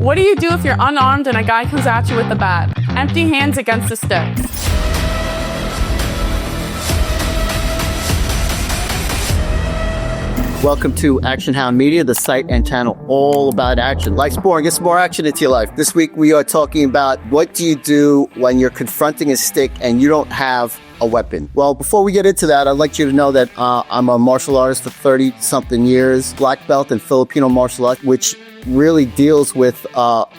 What do you do if you're unarmed and a guy comes at you with a bat? Empty hands against a stick. Welcome to Action Hound Media, the site and channel all about action. Life's boring, get some more action into your life. This week we are talking about what do you do when you're confronting a stick and you don't have a weapon. Well, before we get into that, I'd like you to know that I'm a martial artist for 30-something years, black belt in Filipino martial arts, which really deals with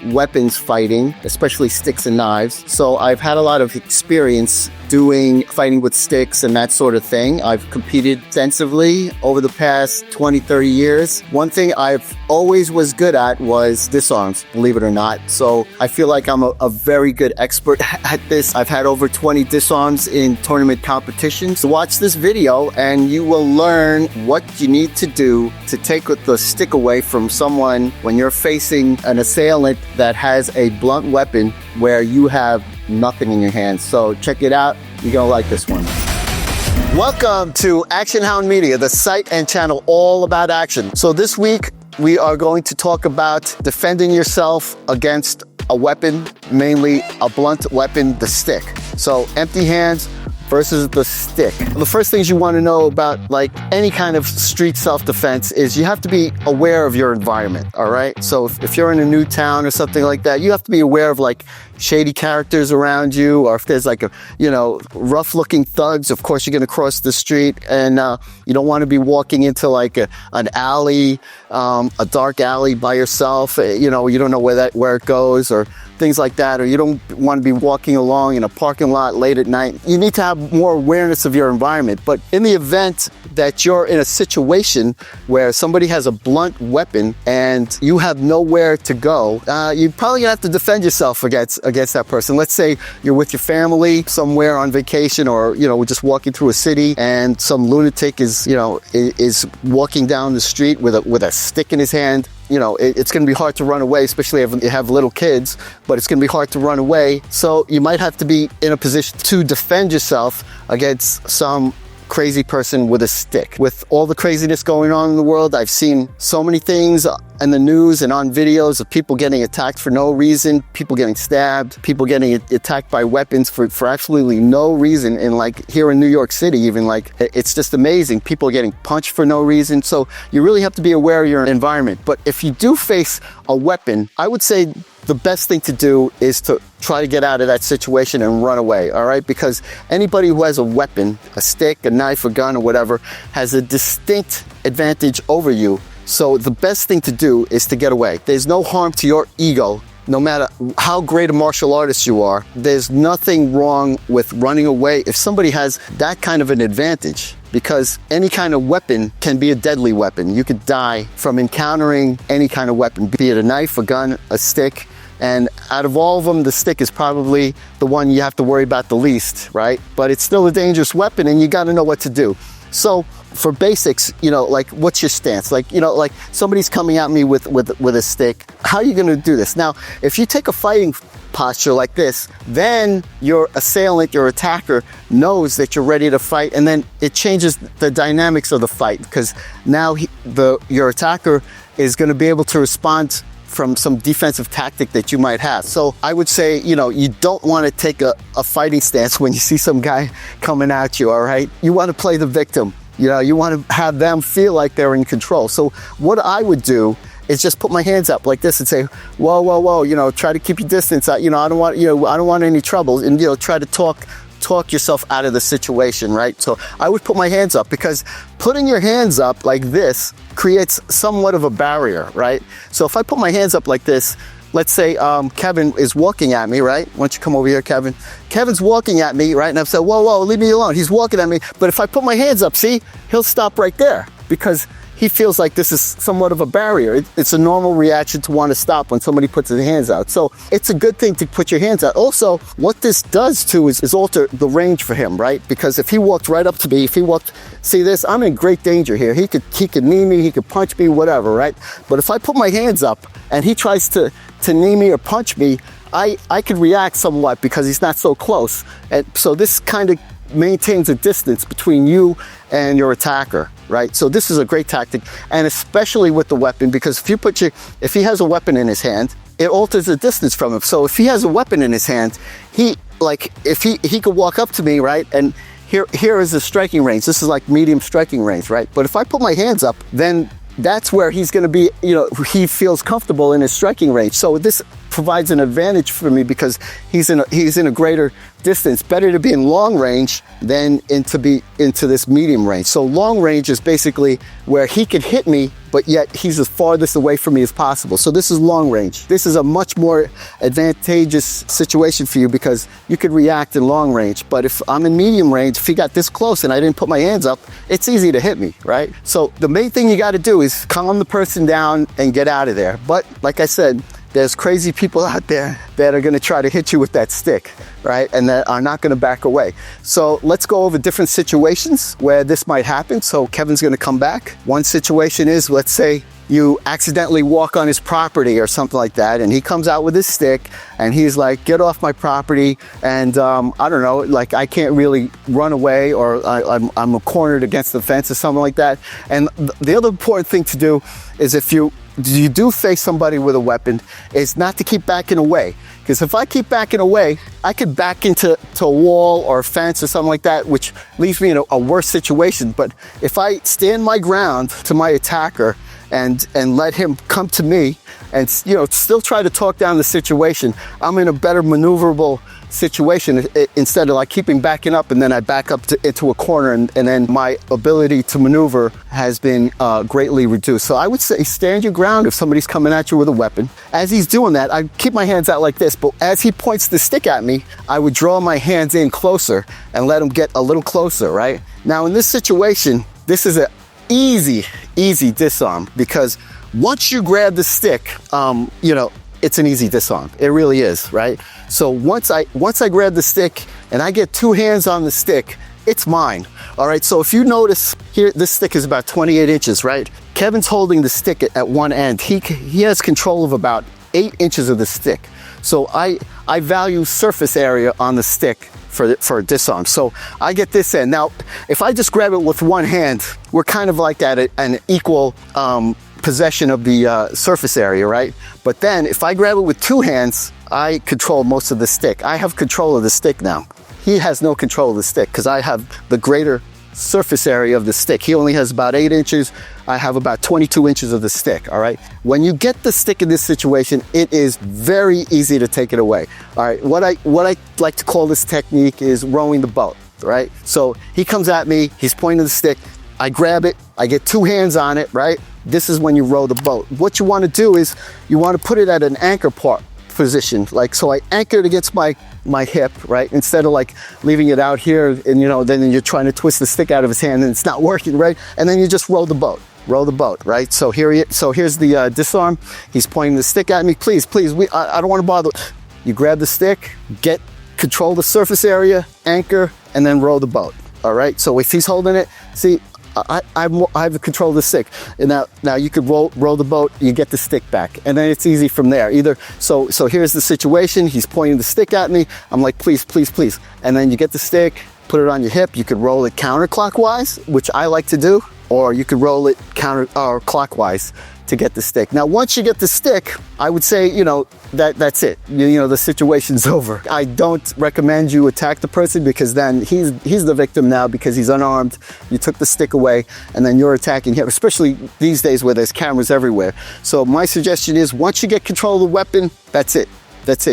weapons fighting, especially sticks and knives. So I've had a lot of experience doing fighting with sticks and that sort of thing. I've competed extensively over the past 20, 30 years. One thing I've always was good at was disarms, believe it or not. So I feel like I'm a very good expert at this. I've had over 20 disarms in tournament competitions. So watch this video and you will learn what you need to do to take the stick away from someone when you're facing an assailant that has a blunt weapon where you have nothing in your hands. So check it out. You're gonna like this one. Welcome to Action Hound Media, the site and channel all about action. So this week we are going to talk about defending yourself against a weapon, mainly a blunt weapon, the stick. So empty hands versus the stick. The first things you want to know about like any kind of street self-defense is you have to be aware of your environment, all right? So if you're in a new town or something like that, you have to be aware of like shady characters around you, or if there's like a, rough looking thugs, of course you're going to cross the street, and you don't want to be walking into like an alley, a dark alley by yourself. You don't know where it goes, or things like that, or you don't want to be walking along in a parking lot late at night. You need to have more awareness of your environment. But in the event that you're in a situation where somebody has a blunt weapon and you have nowhere to go, you're probably gonna have to defend yourself against that person. Let's say you're with your family somewhere on vacation, or we're just walking through a city and some lunatic is walking down the street with a stick in his hand. It's going to be hard to run away, especially if you have little kids, but it's going to be hard to run away. So you might have to be in a position to defend yourself against some crazy person with a stick. With all the craziness going on in the world, I've seen so many things in the news and on videos of people getting attacked for no reason, people getting stabbed, people getting attacked by weapons for absolutely no reason. And like here in New York City, even, like, it's just amazing. People are getting punched for no reason. So you really have to be aware of your environment. But if you do face a weapon, I would say the best thing to do is to try to get out of that situation and run away, all right? Because anybody who has a weapon, a stick, a knife, a gun, or whatever, has a distinct advantage over you. So the best thing to do is to get away. There's no harm to your ego, no matter how great a martial artist you are. There's nothing wrong with running away if somebody has that kind of an advantage, because any kind of weapon can be a deadly weapon. You could die from encountering any kind of weapon, be it a knife, a gun, a stick. And out of all of them, the stick is probably the one you have to worry about the least, right? But it's still a dangerous weapon and you got to know what to do. So for basics, like, what's your stance? Like, like somebody's coming at me with a stick. How are you going to do this? Now, if you take a fighting posture like this, then your assailant, your attacker, knows that you're ready to fight, and then it changes the dynamics of the fight, because now your attacker is going to be able to respond from some defensive tactic that you might have. So I would say, you don't want to take a fighting stance when you see some guy coming at you, all right? You want to play the victim. You want to have them feel like they're in control. So what I would do is just put my hands up like this and say, whoa, whoa, whoa, try to keep your distance. I don't want any trouble, and, try to talk yourself out of the situation, right? So I would put my hands up, because putting your hands up like this creates somewhat of a barrier, right? So if I put my hands up like this, let's say Kevin is walking at me, right? Why don't you come over here, Kevin? Kevin's walking at me, right? And I've said, whoa, whoa, leave me alone. He's walking at me. But if I put my hands up, see, he'll stop right there, because he feels like this is somewhat of a barrier. It's a normal reaction to want to stop when somebody puts their hands out. So it's a good thing to put your hands out. Also, what this does too is alter the range for him, right? Because if he walked right up to me, see this, I'm in great danger here. He could knee me, he could punch me, whatever, right? But if I put my hands up and he tries to knee me or punch me, I could react somewhat because he's not so close. And so this kind of maintains a distance between you and your attacker, right? So this is a great tactic, and especially with the weapon, because if he has a weapon in his hand, it alters the distance from him. So if he has a weapon in his hand, if he could walk up to me, right? And here is the striking range. This is like medium striking range, right? But if I put my hands up, then that's where he's going to be, he feels comfortable in his striking range. So this provides an advantage for me because he's in a greater distance. Better to be in long range than into this medium range. So long range is basically where he could hit me, but yet he's as farthest away from me as possible. So this is long range. This is a much more advantageous situation for you because you could react in long range. But if I'm in medium range, if he got this close and I didn't put my hands up, it's easy to hit me, right? So the main thing you got to do is calm the person down and get out of there. But like I said, there's crazy people out there that are going to try to hit you with that stick, right? And that are not going to back away. So let's go over different situations where this might happen. So Kevin's going to come back. One situation is, let's say you accidentally walk on his property or something like that, and he comes out with his stick and he's like, get off my property. And I don't know, like I can't really run away, or I'm cornered against the fence or something like that. And the other important thing to do is if you do face somebody with a weapon, is not to keep backing away. Because if I keep backing away, I could back into a wall or a fence or something like that, which leaves me in a worse situation. But if I stand my ground to my attacker and let him come to me and still try to talk down the situation, I'm in a better maneuverable situation instead of like keeping backing up and then I back up into a corner and then my ability to maneuver has been greatly reduced. So I would say stand your ground if somebody's coming at you with a weapon. As he's doing that, I keep my hands out like this, but as he points the stick at me, I would draw my hands in closer and let him get a little closer, right? Now in this situation, this is an easy disarm because once you grab the stick, it's an easy disarm. It really is, right? So once I grab the stick and I get two hands on the stick, it's mine. All right, so if you notice here, this stick is about 28 inches, right? Kevin's holding the stick at one end. He has control of about 8 inches of the stick. So I value surface area on the stick for a disarm. So I get this end. Now, if I just grab it with one hand, we're kind of like at an equal possession of the surface area, right? But then if I grab it with two hands, I control most of the stick. I have control of the stick now. He has no control of the stick because I have the greater surface area of the stick. He only has about 8 inches. I have about 22 inches of the stick, all right? When you get the stick in this situation, it is very easy to take it away. All right, what I like to call this technique is rowing the boat, right? So he comes at me, he's pointing the stick, I grab it, I get two hands on it, right? This is when you row the boat. What you want to do is you want to put it at an anchor position. Like, so I anchor it against my hip, right? Instead of like leaving it out here and, then you're trying to twist the stick out of his hand and it's not working, right? And then you just row the boat, right? So here's the disarm. He's pointing the stick at me. Please, I don't want to bother. You grab the stick, control the surface area, anchor, and then row the boat. All right. So if he's holding it, see, I have the control of the stick, and now you could roll the boat. You get the stick back, and then it's easy from there. So here's the situation. He's pointing the stick at me. I'm like, please, and then you get the stick, put it on your hip. You could roll it counterclockwise, which I like to do, or you could roll it clockwise to get the stick. Now, once you get the stick, I would say, that's it. The situation's over. I don't recommend you attack the person because then he's the victim now because he's unarmed. You took the stick away and then you're attacking him, especially these days where there's cameras everywhere. So my suggestion is once you get control of the weapon, that's it.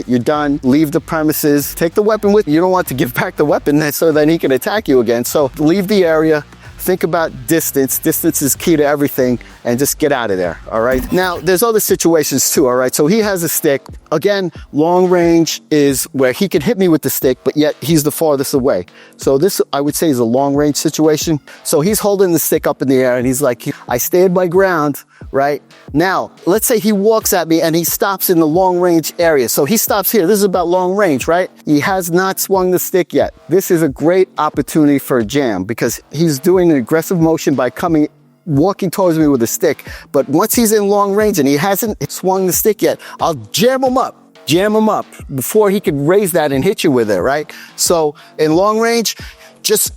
You're done. Leave the premises. Take the weapon with you. You don't want to give back the weapon so then he can attack you again. So leave the area. Think about distance. Distance is key to everything, and just get out of there, all right? Now, there's other situations too, all right? So he has a stick. Again, long range is where he can hit me with the stick, but yet he's the farthest away. So this, I would say, is a long range situation. So he's holding the stick up in the air, and he's like, I stand my ground, right? Now, let's say he walks at me, and he stops in the long range area. So he stops here. This is about long range, right? He has not swung the stick yet. This is a great opportunity for a jam because he's doing an aggressive motion by walking towards me with a stick. But once he's in long range and he hasn't swung the stick yet, I'll jam him up before he could raise that and hit you with it, right? So in long range, just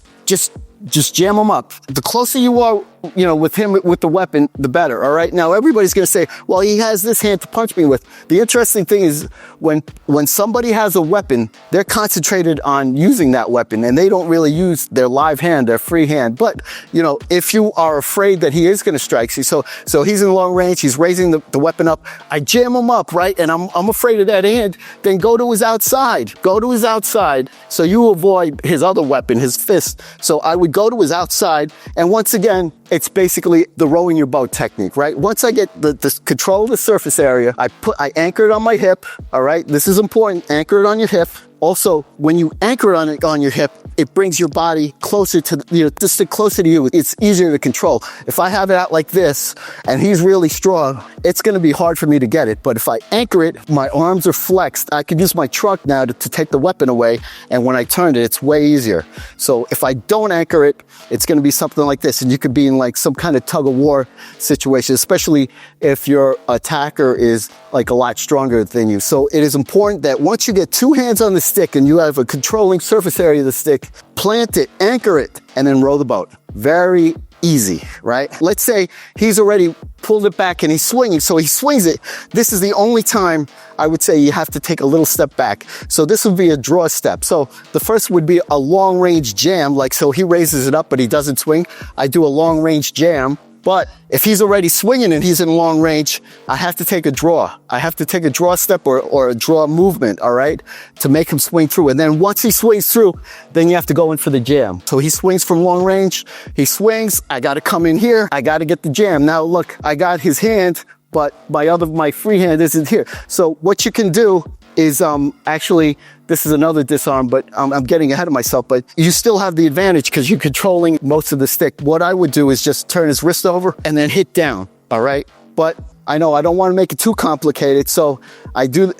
jam him up. The closer you are you know, with him with the weapon, the better. All right. Now everybody's going to say, well, he has this hand to punch me with. The interesting thing is when somebody has a weapon, they're concentrated on using that weapon and they don't really use their live hand, their free hand. But, you know, if you are afraid that he is going to strike you, so he's in long range, he's raising the weapon up, I jam him up, right? And I'm afraid of that hand, then go to his outside. Go to his outside so you avoid his other weapon, his fist. So I would go to his outside, and once again, it's basically the rowing your boat technique, right? Once I get the control of the surface area, I anchor it on my hip, all right? This is important, anchor it on your hip. Also, when you anchor it on your hip, it brings your body closer to, you know, just closer to you. It's easier to control. If I have it out like this and he's really strong, it's going to be hard for me to get it. But if I anchor it, my arms are flexed. I can use my trunk now to take the weapon away. And when I turn it, it's way easier. So if I don't anchor it, it's going to be something like this. And you could be in like some kind of tug of war situation, especially if your attacker is like a lot stronger than you. So it is important that once you get two hands on the stick and you have a controlling surface area of the stick, plant it, anchor it, and then row the boat. Very easy, right? Let's say he's already pulled it back and he's swinging, so he swings it. This is the only time I would say you have to take a little step back. So this would be a draw step. So the first would be a long range jam, like so he raises it up but he doesn't swing. I do a long range jam. But if he's already swinging and he's in long range, I have to take a draw. I have to take a draw step or a draw movement, all right, to make him swing through. And then once he swings through, then you have to go in for the jam. So he swings from long range. He swings. I got to come in here. I got to get the jam. Now, look, I got his hand, but my free hand isn't here. So what you can do is actually, this is another disarm, but I'm getting ahead of myself, but you still have the advantage because you're controlling most of the stick. What I would do is just turn his wrist over and then hit down, all right? But I know I don't want to make it too complicated, so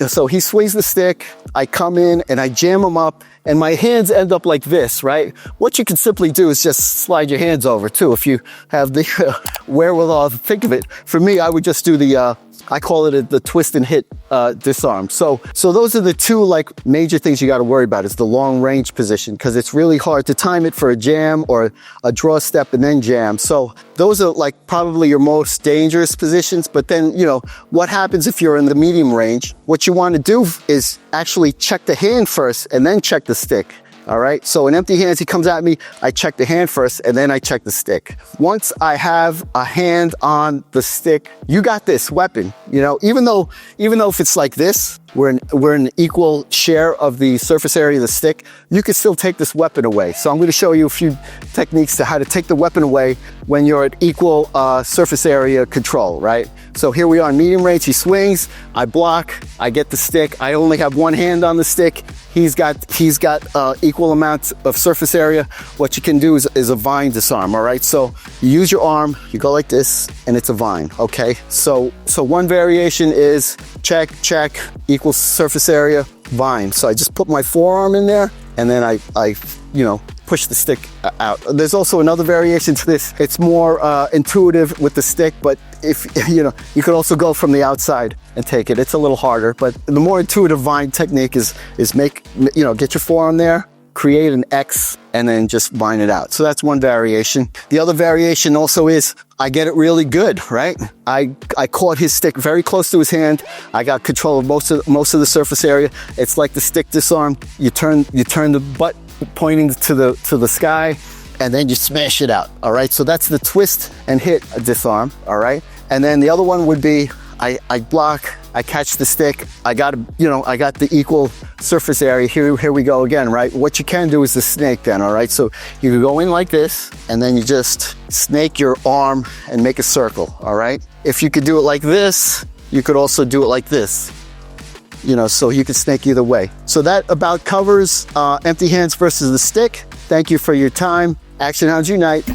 so he swings the stick, I come in and I jam him up, and my hands end up like this, right? What you can simply do is just slide your hands over too, if you have the wherewithal to think of it. For me, I would just do I call it the twist and hit disarm. So those are the two like major things you got to worry about is the long range position, because it's really hard to time it for a jam or a draw step and then jam. So those are like probably your most dangerous positions. But then, you know, what happens if you're in the medium range? What you want to do is actually check the hand first and then check the stick. All right, so in empty hands, he comes at me, I check the hand first, and then I check the stick. Once I have a hand on the stick, you got this weapon, you know, even though if it's like this, we're in equal share of the surface area of the stick, you can still take this weapon away. So I'm going to show you a few techniques to how to take the weapon away when you're at equal surface area control, right? So here we are in medium range, he swings, I block, I get the stick, I only have one hand on the stick, he's got equal amounts of surface area. What you can do is a vine disarm, all right? So you use your arm, you go like this, and it's a vine, okay? So one variation is check, equal surface area, vine. So I just put my forearm in there, and then I you know, push the stick out. There's also another variation to this. It's more intuitive with the stick, but if, you know, you could also go from the outside and take it. It's a little harder, but the more intuitive vine technique is make, you know, get your forearm there, create an X, and then just vine it out. So that's one variation. The other variation also is I get it really good, right? I caught his stick very close to his hand. I got control of most of the surface area. It's like the stick disarm. You turn the butt pointing to the sky, and then you smash it out. All right. So that's the twist and hit disarm. All right. And then the other one would be I block, I catch the stick, I got the equal surface area. Here we go again, right? What you can do is the snake then, all right? So you can go in like this, and then you just snake your arm and make a circle, all right? If you could do it like this, you could also do it like this, you know, so you can snake either way. So that about covers empty hands versus the stick. Thank you for your time. Action Hounds Unite.